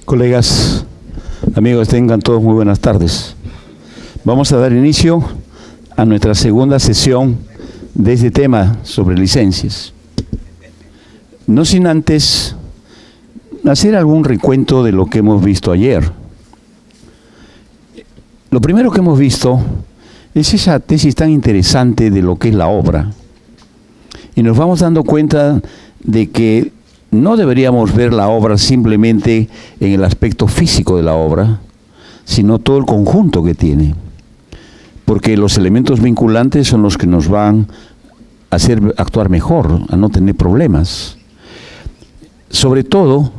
Colegas, amigos, tengan todos muy buenas tardes. Vamos a dar inicio a nuestra segunda sesión de este tema sobre licencias. No sin antes hacer algún recuento de lo que hemos visto ayer. Lo primero que hemos visto es esa tesis tan interesante de lo que es la obra. Y nos vamos dando cuenta de que no deberíamos ver la obra simplemente en el aspecto físico de la obra, sino todo el conjunto que tiene. Porque los elementos vinculantes son los que nos van a hacer actuar mejor, a no tener problemas. Sobre todo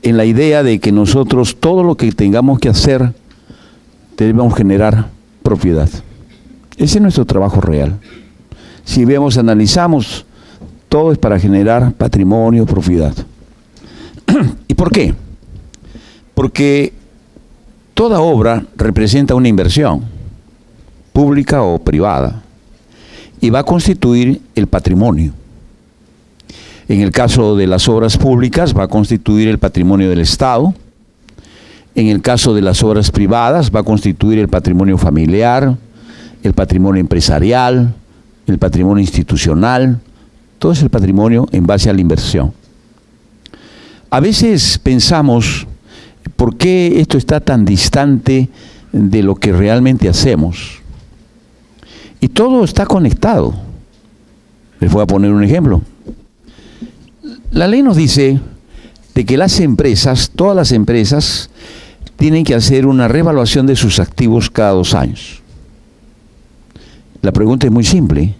en la idea de que nosotros todo lo que tengamos que hacer debemos generar propiedad. Ese es nuestro trabajo real. Si vemos, analizamos, todo es para generar patrimonio, propiedad. ¿Y por qué? Porque toda obra representa una inversión, pública o privada, y va a constituir el patrimonio. En el caso de las obras públicas va a constituir el patrimonio del Estado. En el caso de las obras privadas va a constituir el patrimonio familiar, el patrimonio empresarial, el patrimonio institucional. Todo es el patrimonio en base a la inversión. A veces pensamos, ¿por qué esto está tan distante de lo que realmente hacemos? Y todo está conectado. Les voy a poner un ejemplo. La ley nos dice de que las empresas, todas las empresas, tienen que hacer una reevaluación de sus activos cada 2 años. La pregunta es muy simple.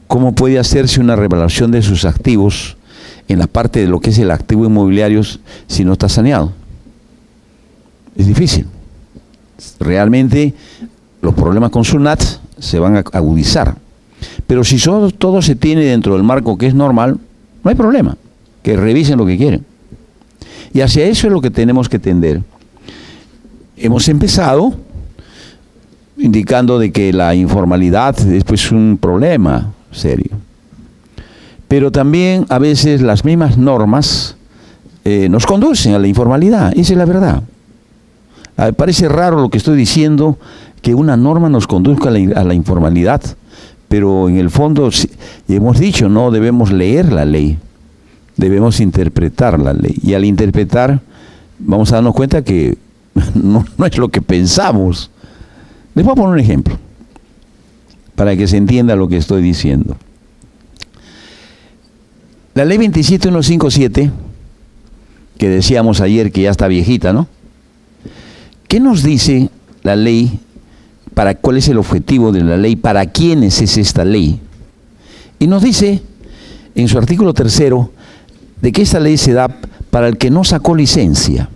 ¿Cómo puede hacerse una revaluación de sus activos en la parte de lo que es el activo inmobiliario si no está saneado? Es difícil. Realmente los problemas con SUNAT se van a agudizar. Pero si todo se tiene dentro del marco que es normal, no hay problema. Que revisen lo que quieren. Y hacia eso es lo que tenemos que tender. Hemos empezado indicando de que la informalidad es pues un problema serio. Pero también a veces las mismas normas nos conducen a la informalidad. Esa es la verdad. Parece raro lo que estoy diciendo, que una norma nos conduzca a la informalidad, pero en el fondo hemos dicho, no debemos leer la ley, debemos interpretar la ley. Y al interpretar vamos a darnos cuenta que no es lo que pensamos. Les voy a poner un ejemplo para que se entienda lo que estoy diciendo. La ley 27157, que decíamos ayer que ya está viejita, ¿no? ¿Qué nos dice la ley? ¿Cuál es el objetivo de la ley? ¿Para quiénes es esta ley? Y nos dice, en su artículo 3, de que esta ley se da para el que no sacó licencia.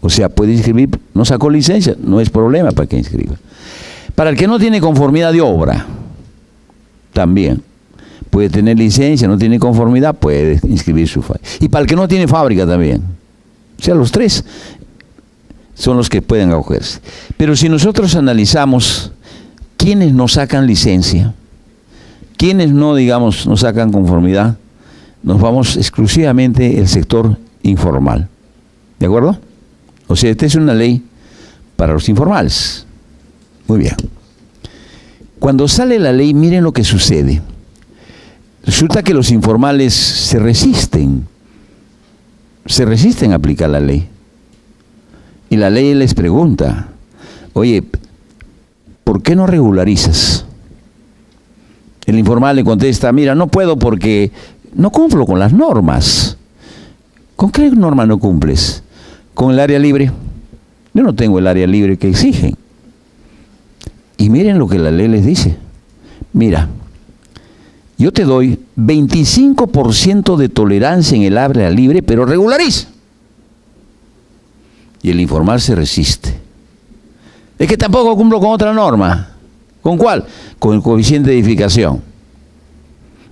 O sea, puede inscribir, no sacó licencia, no es problema para que inscriba. Para el que no tiene conformidad de obra, también. Puede tener licencia, no tiene conformidad, puede inscribir su fábrica. Y para el que no tiene fábrica también. O sea, los 3 son los que pueden acogerse. Pero si nosotros analizamos quiénes no sacan licencia, quiénes no, digamos, no sacan conformidad, nos vamos exclusivamente al sector informal. ¿De acuerdo? O sea, esta es una ley para los informales. Muy bien. Cuando sale la ley, miren lo que sucede. Resulta que los informales se resisten a aplicar la ley. Y la ley les pregunta, oye, ¿por qué no regularizas? El informal le contesta, mira, no puedo porque no cumplo con las normas. ¿Con qué norma no cumples? ¿Con el área libre? Yo no tengo el área libre que exigen. Y miren lo que la ley les dice. Mira, yo te doy 25% de tolerancia en el área libre, pero regulariza. Y el informal se resiste. Es que tampoco cumplo con otra norma. ¿Con cuál? Con el coeficiente de edificación.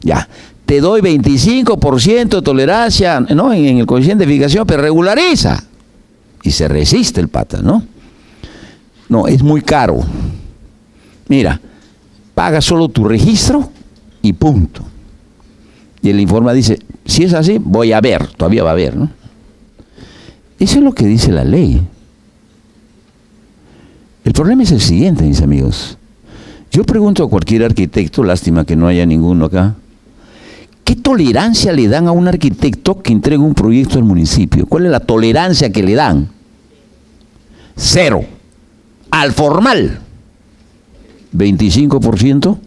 Ya, te doy 25% de tolerancia, ¿no?, en el coeficiente de edificación, pero regulariza. Y se resiste el pata, ¿no? No, es muy caro. Mira, paga solo tu registro y punto. Y el informe dice, si es así, voy a ver, todavía va a ver, ¿no? Eso es lo que dice la ley. El problema es el siguiente, mis amigos. Yo pregunto a cualquier arquitecto, lástima que no haya ninguno acá, ¿qué tolerancia le dan a un arquitecto que entrega un proyecto al municipio? ¿Cuál es la tolerancia que le dan? 0. Al formal. 25%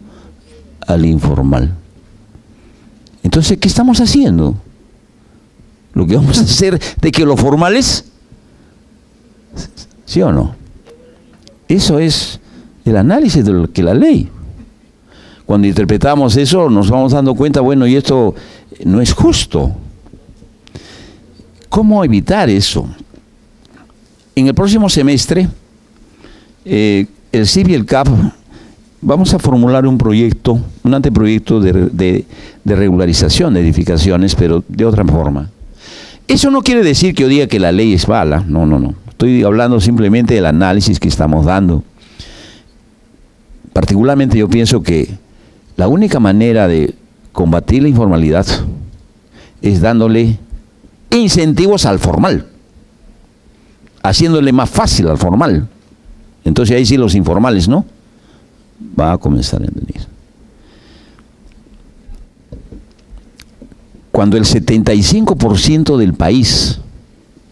al informal. Entonces, ¿qué estamos haciendo? Lo que vamos a hacer de que los formales, ¿sí o no? Eso es el análisis de lo que la ley. Cuando interpretamos eso, nos vamos dando cuenta, bueno, y esto no es justo. ¿Cómo evitar eso? En el próximo semestre, el CIP y el CAP vamos a formular un proyecto, un anteproyecto de regularización de edificaciones, pero de otra forma. Eso no quiere decir que yo diga que la ley es mala, no. Estoy hablando simplemente del análisis que estamos dando. Particularmente yo pienso que la única manera de combatir la informalidad es dándole incentivos al formal, haciéndole más fácil al formal. Entonces ahí sí los informales, ¿no? Va a comenzar a venir. Cuando el 75% del país,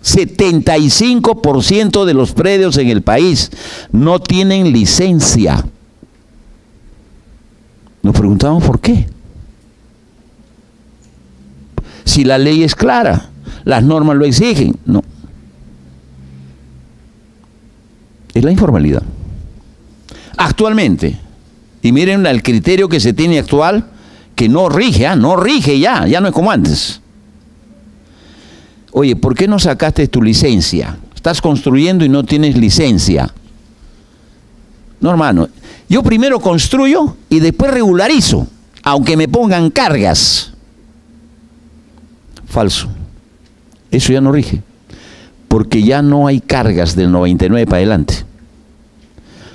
75% de los predios en el país no tienen licencia, nos preguntamos por qué. Si la ley es clara, las normas lo exigen, no. Es la informalidad. Actualmente, y miren el criterio que se tiene actual, que no rige ya no es como antes. Oye, ¿por qué no sacaste tu licencia? Estás construyendo y no tienes licencia. No, hermano, yo primero construyo y después regularizo, aunque me pongan cargas. Falso. Eso ya no rige, porque ya no hay cargas del 99 para adelante.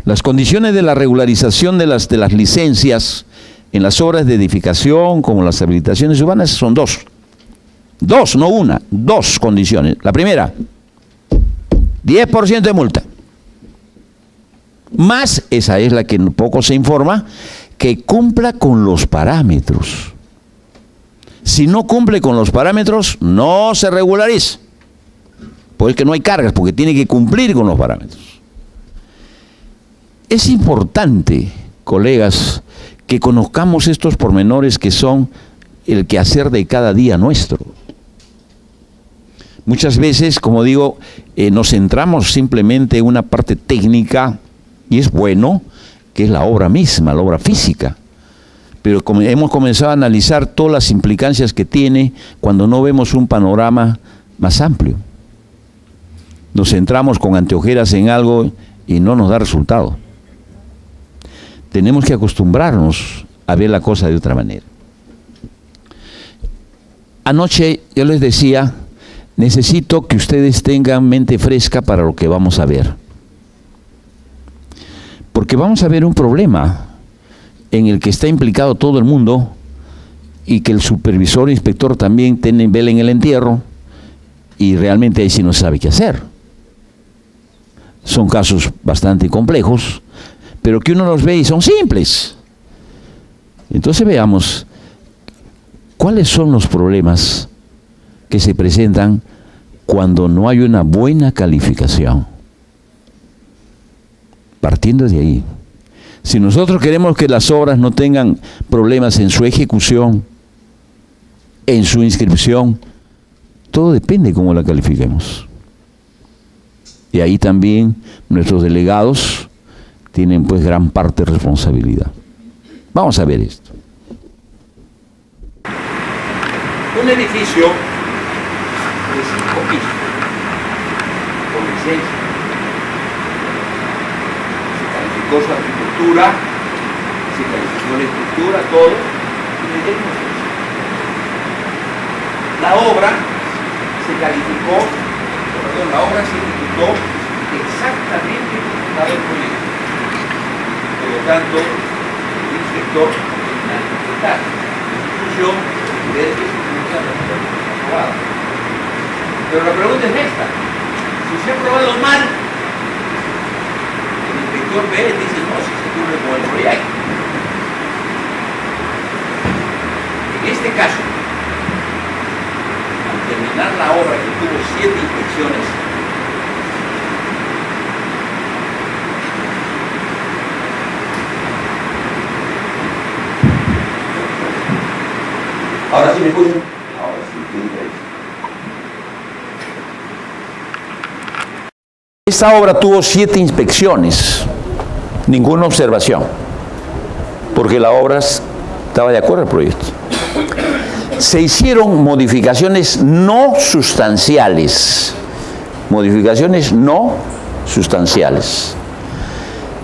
Las condiciones de la regularización de las licencias en las obras de edificación, como las habilitaciones urbanas, son dos. Dos, no una, dos condiciones. La primera, 10% de multa. Más, esa es la que poco se informa, que cumpla con los parámetros. Si no cumple con los parámetros, no se regulariza. Porque no hay cargas, porque tiene que cumplir con los parámetros. Es importante, colegas, que conozcamos estos pormenores que son el quehacer de cada día nuestro. Muchas veces, como digo, nos centramos simplemente en una parte técnica, y es bueno, que es la obra misma, la obra física. Pero como hemos comenzado a analizar todas las implicancias que tiene cuando no vemos un panorama más amplio. Nos centramos con anteojeras en algo y no nos da resultado. Tenemos que acostumbrarnos a ver la cosa de otra manera. Anoche yo les decía, necesito que ustedes tengan mente fresca para lo que vamos a ver. Porque vamos a ver un problema en el que está implicado todo el mundo y que el supervisor e inspector también vela en el entierro y realmente ahí sí no sabe qué hacer. Son casos bastante complejos, pero que uno los ve y son simples. Entonces veamos cuáles son los problemas que se presentan cuando no hay una buena calificación. Partiendo de ahí, si nosotros queremos que las obras no tengan problemas en su ejecución, en su inscripción, todo depende de cómo la califiquemos. Y ahí también nuestros delegados tienen pues gran parte de responsabilidad. Vamos a ver esto. Un edificio de 5 pisos, con licencia, se calificó su arquitectura, se calificó la estructura, todo, y le dieron licencia. La obra se calificó, perdón, la obra se ejecutó exactamente como estaba el proyecto. Por lo tanto, el inspector tenía que interpretar la institución y ver que se ejecuta la norma aprobada. Pero la pregunta es esta: Si se ha aprobado mal, el inspector ve y dice, no, si se cumple con el proyecto. En este caso, al terminar la obra que tuvo 7 inspecciones, ahora sí me escuchan. Ahora sí, qué diferencia. Esta obra tuvo 7 inspecciones, ninguna observación, porque la obra estaba de acuerdo al proyecto. Se hicieron modificaciones no sustanciales,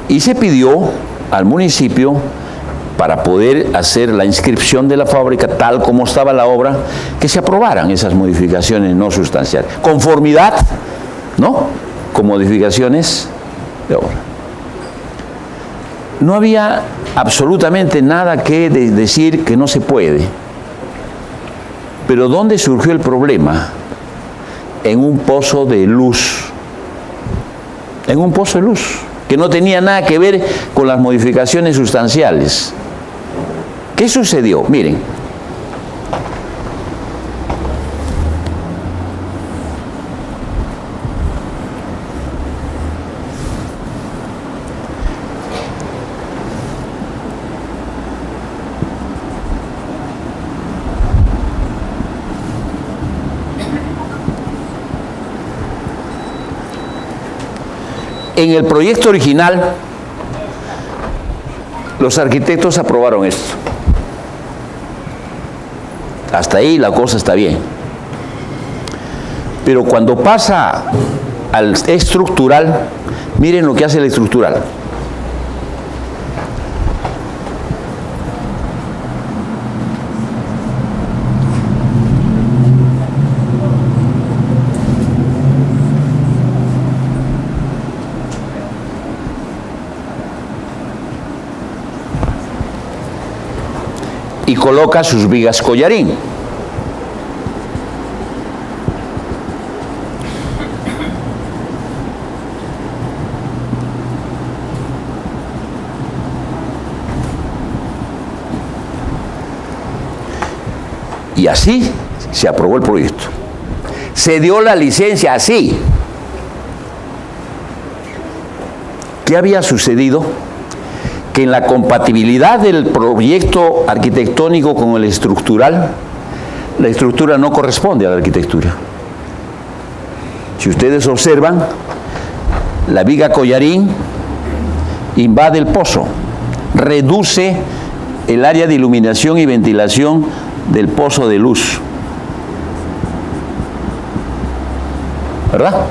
y se pidió al municipio, para poder hacer la inscripción de la fábrica tal como estaba la obra, que se aprobaran esas modificaciones no sustanciales. Conformidad, ¿no?, con modificaciones de obra. No había absolutamente nada que decir que no se puede. Pero ¿dónde surgió el problema? En un pozo de luz. En un pozo de luz, que no tenía nada que ver con las modificaciones sustanciales. ¿Qué sucedió? Miren. En el proyecto original, los arquitectos aprobaron esto. Hasta ahí la cosa está bien. Pero cuando pasa al estructural, miren lo que hace el estructural. Y coloca sus vigas collarín. Y así se aprobó el proyecto. Se dio la licencia así. ¿Qué había sucedido? Que en la compatibilidad del proyecto arquitectónico con el estructural, la estructura no corresponde a la arquitectura. Si ustedes observan, la viga collarín invade el pozo, reduce el área de iluminación y ventilación del pozo de luz. ¿Verdad?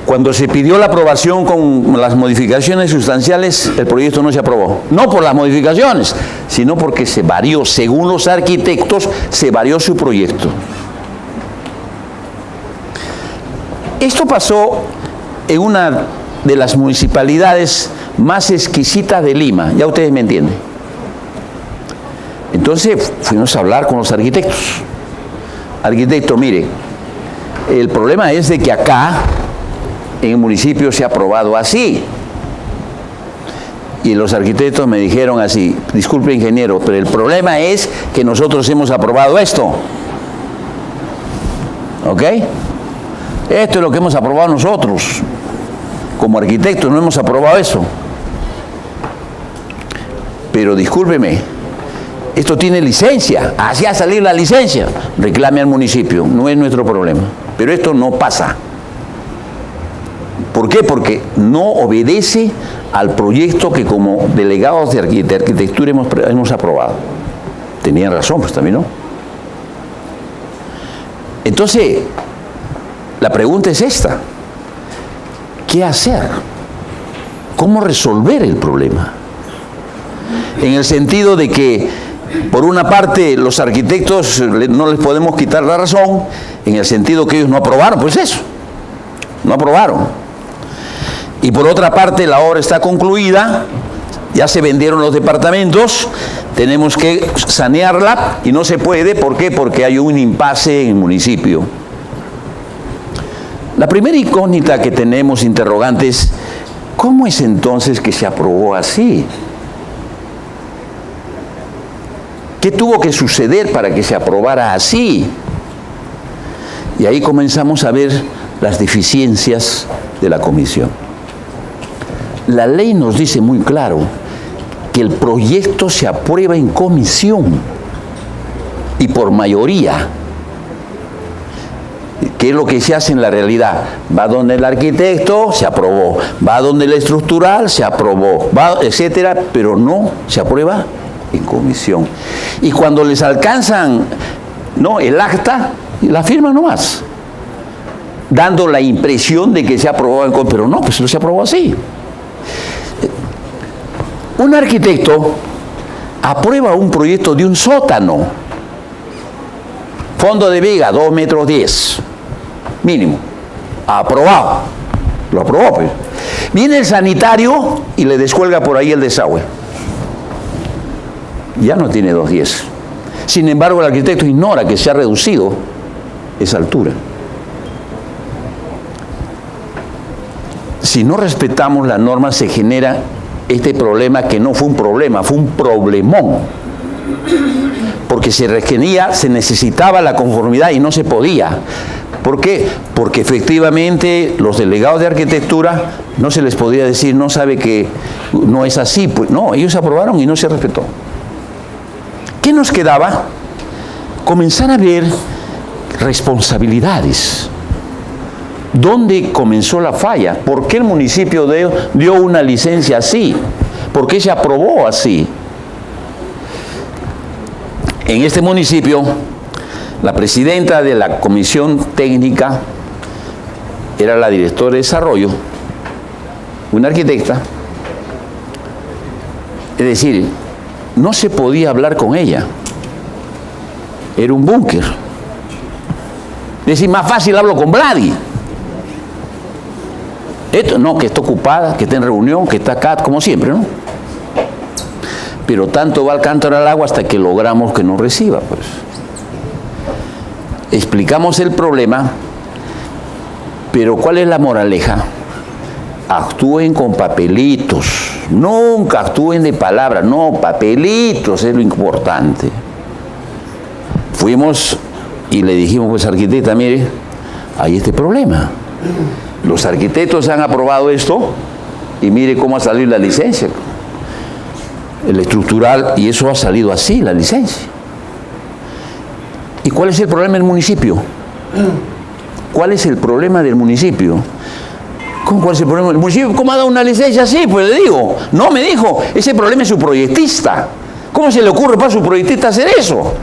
Cuando se pidió la aprobación con las modificaciones sustanciales, el proyecto no se aprobó. No por las modificaciones, sino porque se varió, según los arquitectos, se varió su proyecto. Esto pasó en una de las municipalidades más exquisitas de Lima, ya ustedes me entienden. Entonces fuimos a hablar con los arquitectos. Arquitecto, mire, el problema es de que acá, en el municipio, se ha aprobado así. Y los arquitectos me dijeron así: disculpe, ingeniero, pero el problema es que nosotros hemos aprobado esto. ¿Ok? Esto es lo que hemos aprobado nosotros. Como arquitectos no hemos aprobado eso. Pero discúlpeme, esto tiene licencia. Así ha salido la licencia. Reclame al municipio, no es nuestro problema. Pero esto no pasa. ¿Por qué? Porque no obedece al proyecto que como delegados de arquitectura hemos aprobado. Tenían razón, pues también no. Entonces, la pregunta es esta: ¿qué hacer? ¿Cómo resolver el problema? En el sentido de que, por una parte, los arquitectos no les podemos quitar la razón, en el sentido que ellos no aprobaron, pues eso, no aprobaron. Y por otra parte, la obra está concluida, ya se vendieron los departamentos, tenemos que sanearla y no se puede. ¿Por qué? Porque hay un impasse en el municipio. La primera incógnita que tenemos, interrogante, es ¿cómo es entonces que se aprobó así? ¿Qué tuvo que suceder para que se aprobara así? Y ahí comenzamos a ver las deficiencias de la comisión. La ley nos dice muy claro que el proyecto se aprueba en comisión y por mayoría. ¿Qué es lo que se hace en la realidad? Va donde el arquitecto, se aprobó. Va donde el estructural, se aprobó. Va, etcétera, pero no se aprueba en comisión. Y cuando les alcanzan, ¿no?, el acta, la firman nomás, dando la impresión de que se aprobó en comisión, pero no, pues no se aprobó así. Un arquitecto aprueba un proyecto de un sótano, fondo de viga, 2,10 metros, mínimo, aprobado, lo aprobó, pues. Viene el sanitario y le descuelga por ahí el desagüe, ya no tiene 2,10. Sin embargo, el arquitecto ignora que se ha reducido esa altura. Si no respetamos la norma, se genera este problema que no fue un problema, fue un problemón. Porque se requería, se necesitaba la conformidad y no se podía. ¿Por qué? Porque efectivamente los delegados de arquitectura no se les podía decir, no sabe que no es así. Pues no, ellos aprobaron y no se respetó. ¿Qué nos quedaba? Comenzar a ver responsabilidades. ¿Dónde comenzó la falla? ¿Por qué el municipio dio una licencia así? ¿Por qué se aprobó así? En este municipio, la presidenta de la comisión técnica era la directora de desarrollo, una arquitecta. Es decir, no se podía hablar con ella. Era un búnker. Es decir, más fácil hablo con Vladi. Esto, no, que está ocupada, que está en reunión, que está acá, como siempre, ¿no? Pero tanto va el cántaro al agua hasta que logramos que nos reciba, pues. Explicamos el problema, pero ¿cuál es la moraleja? Actúen con papelitos, nunca actúen de palabras, no, papelitos es lo importante. Fuimos y le dijimos, pues arquitecta, mire, hay este problema. Los arquitectos han aprobado esto y mire cómo ha salido la licencia. El estructural, y eso ha salido así, la licencia. ¿Y cuál es el problema del municipio? ¿Cuál es el problema del municipio? ¿Cuál es el problema del municipio? ¿Cómo ha dado una licencia así? Pues le digo, no me dijo, ese problema es su proyectista. ¿Cómo se le ocurre para su proyectista hacer eso?